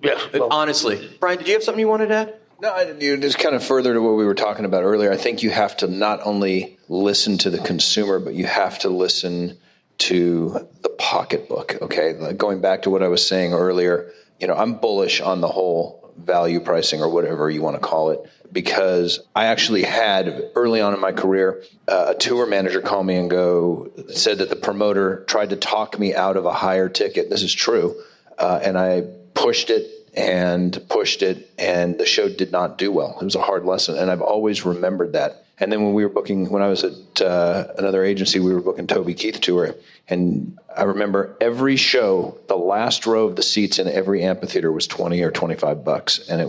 Yeah. Well, honestly. Brian, did you have something you wanted to add? No, I didn't. Just kind of further to what we were talking about earlier, I think you have to not only listen to the consumer, but you have to listen to the pocketbook, okay? Like going back to what I was saying earlier, I'm bullish on the whole value pricing or whatever you want to call it, because I actually had, early on in my career, a tour manager call me and said that the promoter tried to talk me out of a higher ticket. This is true. And I pushed it, and the show did not do well. It was a hard lesson, and I've always remembered that. And then when I was at another agency, we were booking Toby Keith tour, and I remember every show, the last row of the seats in every amphitheater was $20 or $25, and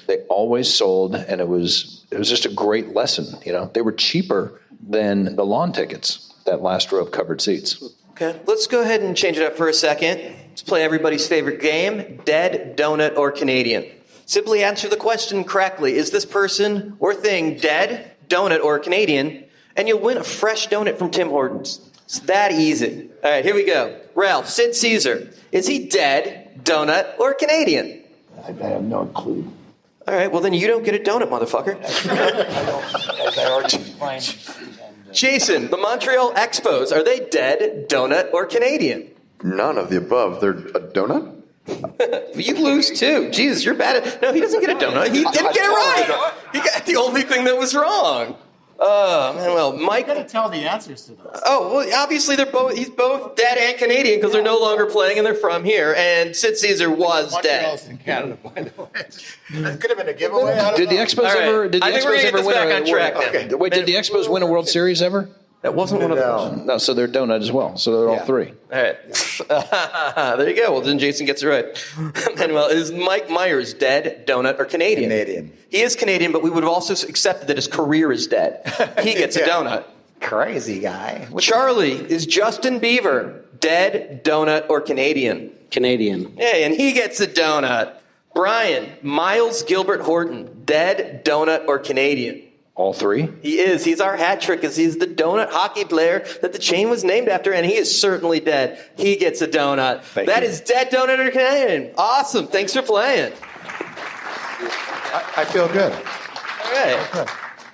they always sold, and it was just a great lesson. They were cheaper than the lawn tickets, that last row of covered seats. Okay, let's go ahead and change it up for a second. Let's play everybody's favorite game, dead, donut, or Canadian. Simply answer the question correctly. Is this person or thing dead, donut, or Canadian? And you'll win a fresh donut from Tim Hortons. It's that easy. All right, here we go. Ralph, Sid Caesar. Is he dead, donut, or Canadian? I have no clue. All right, well then you don't get a donut, motherfucker. I already explained. Jason, the Montreal Expos, are they dead, donut, or Canadian? None of the above. They're a donut? You lose too. Jesus, you're bad at... No, he doesn't get a donut. He didn't get it right. He got the only thing that was wrong. Manuel, Mike... You gotta tell the answers to those. Oh, well, obviously he's both dead and Canadian because they're no longer playing and they're from here. And Sid Caesar was dead. Montreal's in Canada, by the way. That could have been a giveaway. Did the Expos ever? Did the I think we're Expos gonna get ever this win back on track now. Okay. Wait, did the Expos win a World Series ever? That wasn't one of those. No, so they're donut as well. So they're all three. All right. There you go. Well, then Jason gets it right. Manuel, is Mike Myers dead, donut, or Canadian? Canadian. He is Canadian, but we would have also accepted that his career is dead. He gets a donut. Crazy guy. Charlie, is Justin Bieber dead, donut, or Canadian? Canadian. Hey, and he gets a donut. Brian, Miles Gilbert Horton, dead, donut, or Canadian? All three? He is. He's our hat trick because he's the donut hockey player that the chain was named after, and he is certainly dead. He gets a donut. That is dead, donut, or Canadian. Awesome. Thanks for playing. I feel good. All right.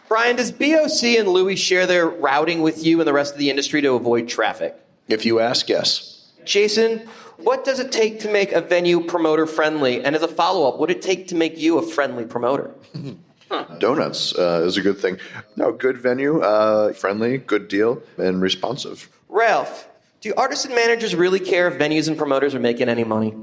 Brian, does BOC and Louis share their routing with you and the rest of the industry to avoid traffic? If you ask, yes. Jason, what does it take to make a venue promoter friendly? And as a follow-up, what would it take to make you a friendly promoter? Donuts is a good thing. No, good venue, friendly, good deal, and responsive. Ralph, do artists and managers really care if venues and promoters are making any money?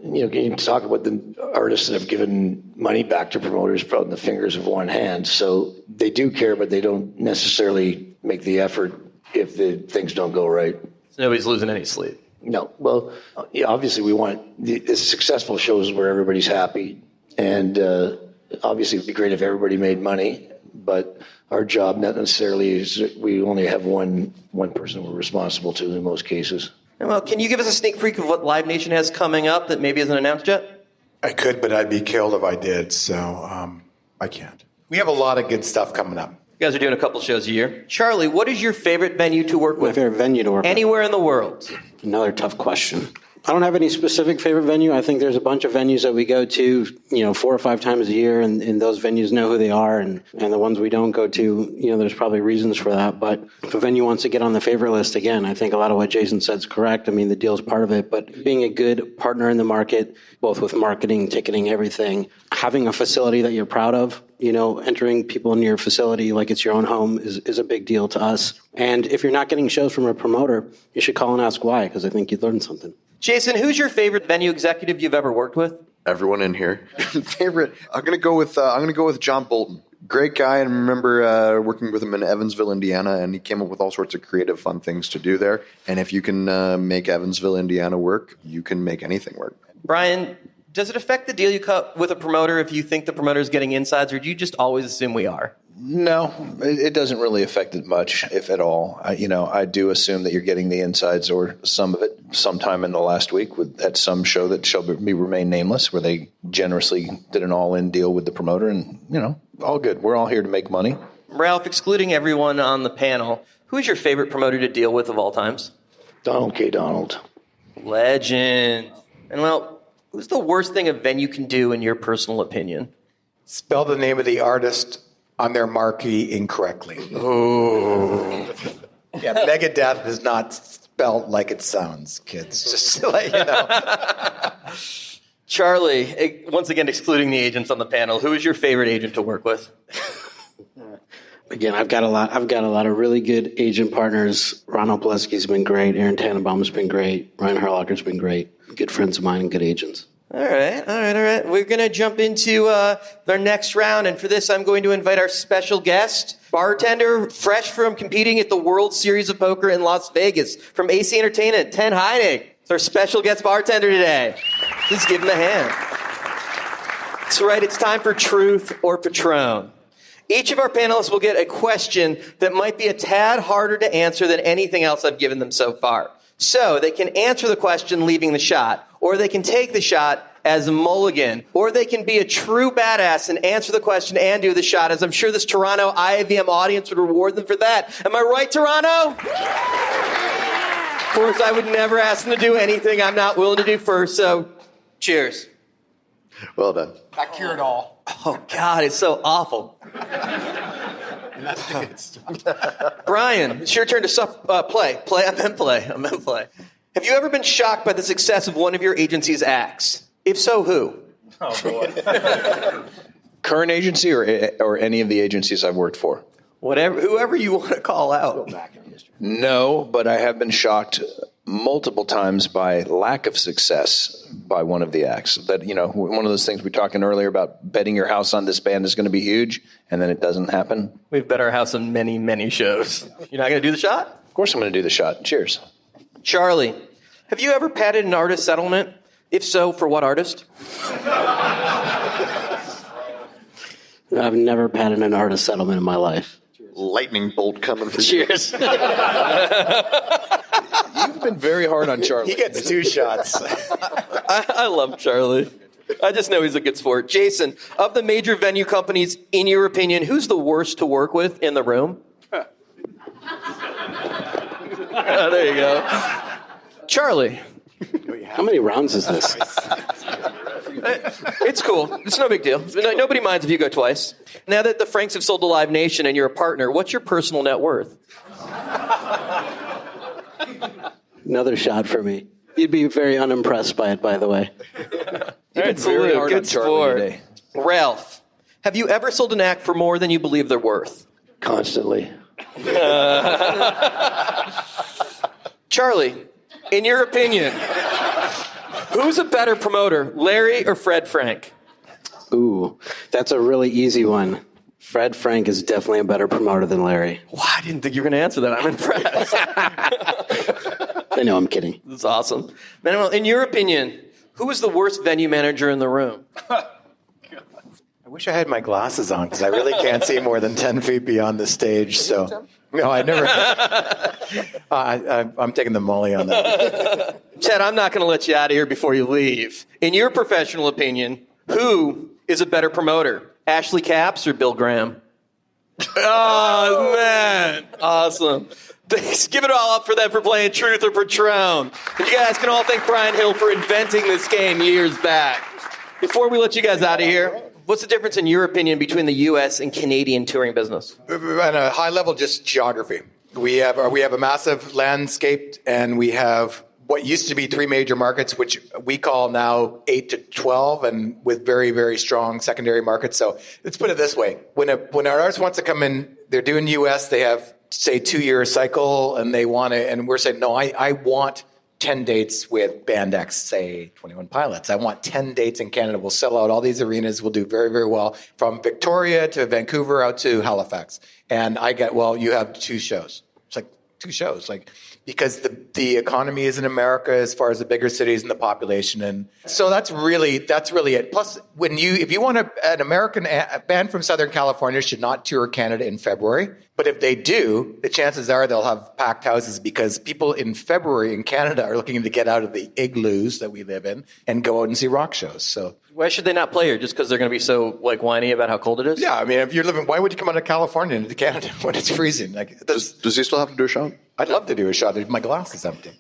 You can talk about the artists that have given money back to promoters from the fingers of one hand. So they do care, but they don't necessarily make the effort if the things don't go right. So nobody's losing any sleep. No. Well, yeah, obviously we want the successful shows where everybody's happy. And obviously it'd be great if everybody made money. But our job not necessarily is we only have one person we're responsible to in most cases. Well, can you give us a sneak peek of what Live Nation has coming up that maybe isn't announced yet? I could, but I'd be killed if I did, so I can't. We have a lot of good stuff coming up. You guys are doing a couple shows a year. Charlie, what is your favorite venue to work My with? favorite venue to work with? Anywhere in the world. Another tough question. I don't have any specific favorite venue. I think there's a bunch of venues that we go to, 4 or 5 times a year, and those venues know who they are, and the ones we don't go to, there's probably reasons for that. But if a venue wants to get on the favorite list, again, I think a lot of what Jason said is correct. I mean, the deal's part of it, but being a good partner in the market, both with marketing, ticketing, everything, having a facility that you're proud of, entering people in your facility like it's your own home is a big deal to us. And if you're not getting shows from a promoter, you should call and ask why, because I think you'd learn something. Jason, who's your favorite venue executive you've ever worked with? Everyone in here. Favorite? I'm gonna go with John Bolton. Great guy, and remember working with him in Evansville, Indiana, and he came up with all sorts of creative, fun things to do there. And if you can make Evansville, Indiana work, you can make anything work. Brian, does it affect the deal you cut with a promoter if you think the promoter is getting insides, or do you just always assume we are? No, it doesn't really affect it much, if at all. I do assume that you're getting the insides or some of it sometime in the last week at some show that shall remain nameless, where they generously did an all-in deal with the promoter, and, all good. We're all here to make money. Ralph, excluding everyone on the panel, who is your favorite promoter to deal with of all times? Donald K. Donald. Legend. And, well, who's the worst thing a venue can do in your personal opinion? Spell the name of the artist on their marquee incorrectly. Oh. Yeah, Megadeth is not spelled like it sounds, kids. Just to let you know. Charlie, once again excluding the agents on the panel, who is your favorite agent to work with? Again, I've got a lot of really good agent partners. Ron Opleski's been great. Aaron Tannenbaum's been great. Ryan Harlocker's been great. Good friends of mine and good agents. All right. We're going to jump into our next round, and for this, I'm going to invite our special guest, bartender, fresh from competing at the World Series of Poker in Las Vegas, from AC Entertainment, Ten Heinig. It's our special guest bartender today. Please give him a hand. That's right. It's time for Truth or Patron. Each of our panelists will get a question that might be a tad harder to answer than anything else I've given them so far. So they can answer the question leaving the shot, or they can take the shot as a mulligan, or they can be a true badass and answer the question and do the shot, as I'm sure this Toronto IAVM audience would reward them for that. Am I right, Toronto? Of course, I would never ask them to do anything I'm not willing to do first, so cheers. Well done. I cure it all. Oh, God, it's so awful. And that's the good stuff. Brian, it's your turn to play. I'm in play. Have you ever been shocked by the success of one of your agency's acts? If so, who? Oh, boy. Current agency or any of the agencies I've worked for? Whoever you want to call out. No, but I have been shocked multiple times by lack of success by one of the acts. That, one of those things we were talking earlier about betting your house on this band is going to be huge, and then it doesn't happen. We've bet our house on many, many shows. You're not going to do the shot? Of course I'm going to do the shot. Cheers. Charlie, have you ever padded an artist settlement? If so, for what artist? I've never padded an artist settlement in my life. Lightning bolt coming for you. Cheers. You've been very hard on Charlie. He gets 2 shots. I love Charlie. I just know he's a good sport. Jason, of the major venue companies, in your opinion, who's the worst to work with in the room? There you go. Charlie. How many rounds is this? It's cool. It's no big deal. Nobody minds if you go twice. Now that the Franks have sold to Live Nation and you're a partner, what's your personal net worth? Another shot for me. You'd be very unimpressed by it, by the way. You've been very hard on Charlie today. Ralph, have you ever sold an act for more than you believe they're worth? Constantly. Charlie, in your opinion, who's a better promoter, Larry or Fred Frank? Ooh, that's a really easy one. Fred Frank is definitely a better promoter than Larry. Wow, I didn't think you were going to answer that. I'm impressed. I know, I'm kidding. That's awesome. Emmanuel, in your opinion, who is the worst venue manager in the room? wish I had my glasses on because I really can't see more than 10 feet beyond the stage. So, no, I never. I'm taking the molly on that. Ted, I'm not going to let you out of here before you leave. In your professional opinion, who is a better promoter, Ashley Capps or Bill Graham? Oh, man. Awesome. Thanks. Give it all up for them for playing Truth or Patron. And you guys can all thank Brian Hill for inventing this game years back. Before we let you guys out of here, what's the difference in your opinion between the U.S. and Canadian touring business? At a high level, just geography. We have a massive landscape, and we have what used to be 3 major markets, which we call now 8 to 12, and with very, very strong secondary markets. So let's put it this way. When an artist wants to come in, they're doing U.S., they have, say, 2-year cycle, and they want to, and we're saying, no, I want 10 dates with Band X, say 21 Pilots. I want 10 dates in Canada. We'll sell out all these arenas. We'll do very, very well from Victoria to Vancouver out to Halifax. And I get, well, you have 2 shows. It's like 2 shows, because the economy is in America as far as the bigger cities and the population. And so that's really it. Plus, if you want an American band from Southern California should not tour Canada in February. But if they do, the chances are they'll have packed houses because people in February in Canada are looking to get out of the igloos that we live in and go out and see rock shows. So why should they not play here? Just because they're going to be so whiny about how cold it is? Yeah, I mean, if you're living, why would you come out of California into Canada when it's freezing? Does he still have to do a shot? I'd love to do a shot. My glass is empty.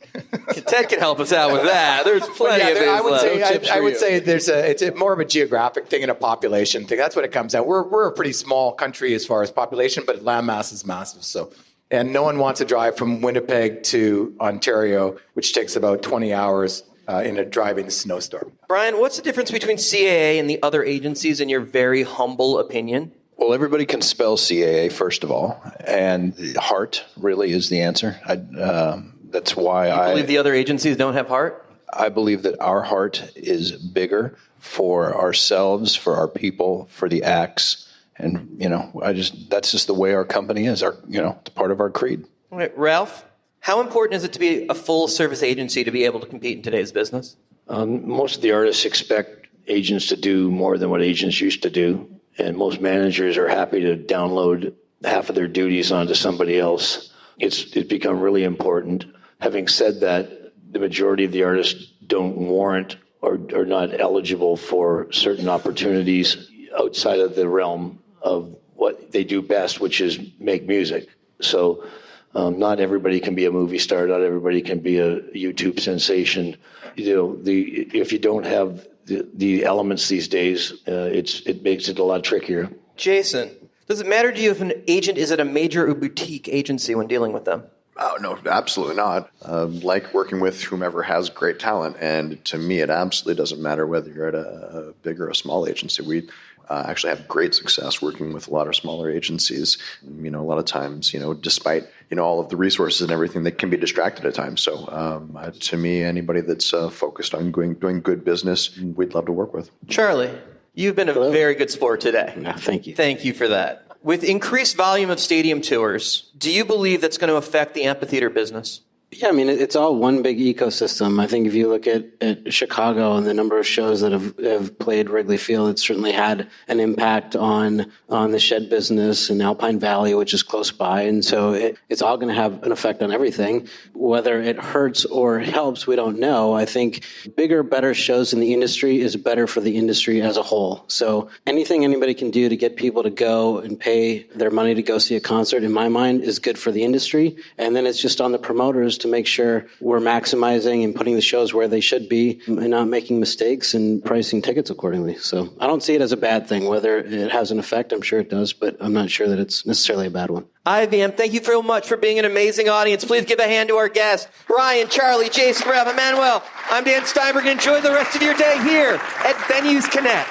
Ted can help us out with that. There's plenty of things. I would say it's more of a geographic thing and a population thing. That's what it comes down. We're a pretty small country as far as population, but land mass is massive. So, and no one wants to drive from Winnipeg to Ontario, which takes about 20 hours in a driving snowstorm. Brian, what's the difference between CAA and the other agencies in your very humble opinion? Well, everybody can spell CAA, first of all, and heart really is the answer. That's why I believe the other agencies don't have heart? I believe that our heart is bigger for ourselves, for our people, for the acts. And, that's just the way our company is. It's part of our creed. All right, Ralph, how important is it to be a full-service agency to be able to compete in today's business? Most of the artists expect agents to do more than what agents used to do. And most managers are happy to download half of their duties onto somebody else. It's become really important. Having said that, the majority of the artists don't warrant or are not eligible for certain opportunities outside of the realm of what they do best, which is make music. So not everybody can be a movie star. Not everybody can be a YouTube sensation. If you don't have the elements these days, it makes it a lot trickier. Jason, does it matter to you if an agent is at a major or boutique agency when dealing with them? Oh, no, absolutely not. Like working with whomever has great talent. And to me, it absolutely doesn't matter whether you're at a big or a small agency. We actually have great success working with a lot of smaller agencies. A lot of times, despite, all of the resources and everything, that can be distracted at times. So to me, anybody that's focused on doing good business, we'd love to work with. Charlie, you've been a very good sport today. Thank you. Thank you for that. With increased volume of stadium tours, do you believe that's going to affect the amphitheater business? Yeah, I mean, it's all one big ecosystem. I think if you look at Chicago and the number of shows that have played Wrigley Field, it's certainly had an impact on the shed business in Alpine Valley, which is close by. And so it's all going to have an effect on everything. Whether it hurts or helps, we don't know. I think bigger, better shows in the industry is better for the industry as a whole. So anything anybody can do to get people to go and pay their money to go see a concert, in my mind, is good for the industry. And then it's just on the promoters to make sure we're maximizing and putting the shows where they should be and not making mistakes and pricing tickets accordingly. So I don't see it as a bad thing. Whether it has an effect, I'm sure it does, but I'm not sure that it's necessarily a bad one. IAVM, thank you very much for being an amazing audience. Please give a hand to our guests, Brian, Charlie, Jason, Ralph, Emmanuel. I'm Dan Steinberg. Enjoy the rest of your day here at Venues Connect.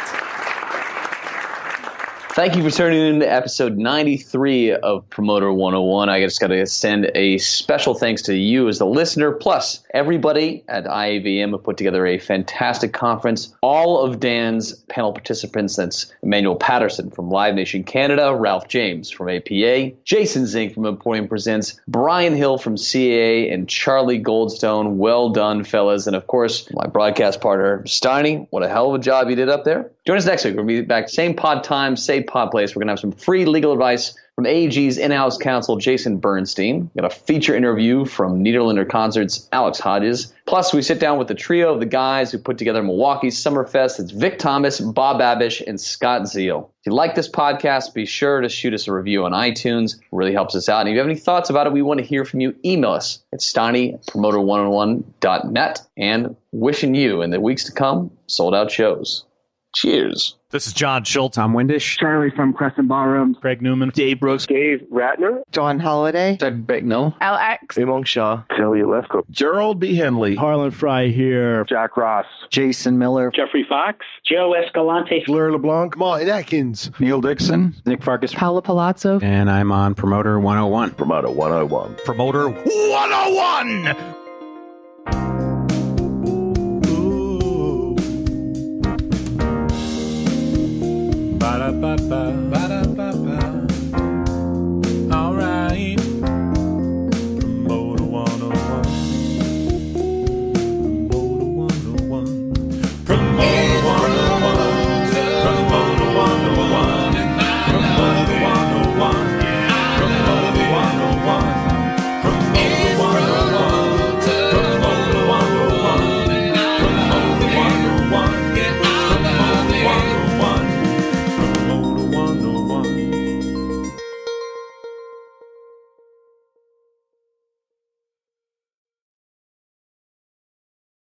Thank you for tuning in to episode 93 of Promoter 101. I just got to send a special thanks to you as the listener, plus everybody at IAVM who put together a fantastic conference. All of Dan's panel participants, that's Emmanuel Patterson from Live Nation Canada, Ralph James from APA, Jason Zink from Emporium Presents, Brian Hill from CAA, and Charlie Goldstone. Well done, fellas. And of course, my broadcast partner, Steiny. What a hell of a job you did up there. Join us next week. We'll be back same pod time, same pod place. We're going to have some free legal advice from AEG's in-house counsel, Jason Bernstein. We got a feature interview from Niederlander Concert's Alex Hodges. Plus, we sit down with the trio of the guys who put together Milwaukee's Summerfest. It's Vic Thomas, Bob Abish, and Scott Zeal. If you like this podcast, be sure to shoot us a review on iTunes. It really helps us out. And if you have any thoughts about it, we want to hear from you. Email us at steiny@promoter101.net. And wishing you, in the weeks to come, sold-out shows. Cheers. This is John Schultz. I'm Windish. Charlie from Crescent Ballroom. Craig Newman. Dave Brooks. Dave Ratner. John Holiday. Ted Becknell. LX. Imong Shah. Kelly Lesko. Gerald B. Henley. Harlan Fry here. Jack Ross. Jason Miller. Jeffrey Fox. Joe Escalante. Blair LeBlanc. Martin Atkins. Neil Dixon. Nick Farkas. Paula Palazzo. And I'm on Promoter 101. Promoter 101. Promoter 101!